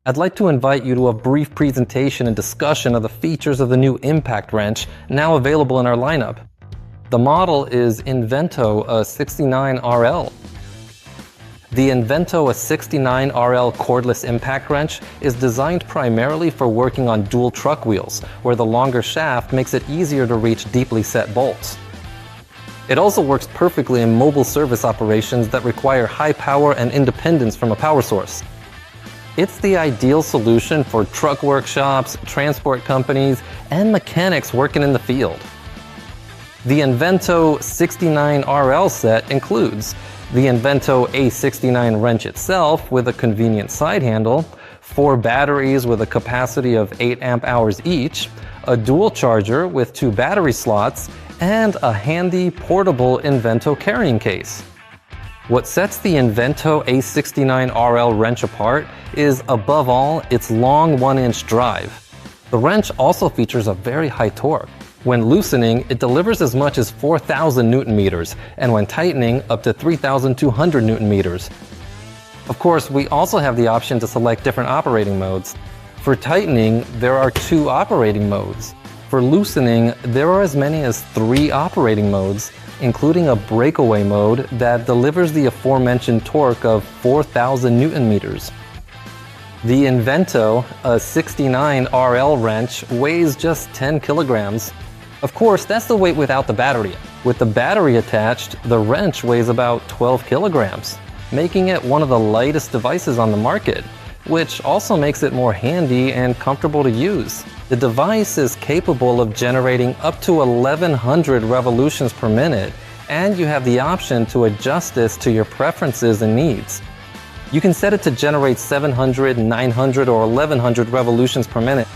I'd like to invite you to a brief presentation and discussion of the features of the new impact wrench now available in our lineup. The model is INVENTO PXA69RL. The INVENTO PXA69RL cordless impact wrench is designed primarily for working on dual truck wheels, where the longer shaft makes it easier to reach deeply set bolts. It also works perfectly in mobile service operations that require high power and independence from a power source. It's the ideal solution for truck workshops, transport companies, and mechanics working in the field. The INVENTO PXA69RL set includes the INVENTO A69 wrench itself with a convenient side handle, 4 batteries with a capacity of 8 amp hours each, a dual charger with 2 battery slots, and a handy portable INVENTO carrying case. What sets the INVENTO A69RL wrench apart is, above all, its long 1-inch drive. The wrench also features a very high torque. When loosening, it delivers as much as 4,000 Newton meters, and when tightening, up to 3,200 Newton meters. Of course, we also have the option to select different operating modes. For tightening, there are 2 operating modes. For loosening, there are as many as 3 operating modes, including a breakaway mode that delivers the aforementioned torque of 4,000 Newton meters. The INVENTO PXA69RL wrench weighs just 10 kilograms. Of course, that's the weight without the battery. With the battery attached, the wrench weighs about 12 kilograms, making it one of the lightest devices on the market, which also makes it more handy and comfortable to use. The device is capable of generating up to 1,100 revolutions per minute, and you have the option to adjust this to your preferences and needs. You can set it to generate 700, 900, or 1,100 revolutions per minute.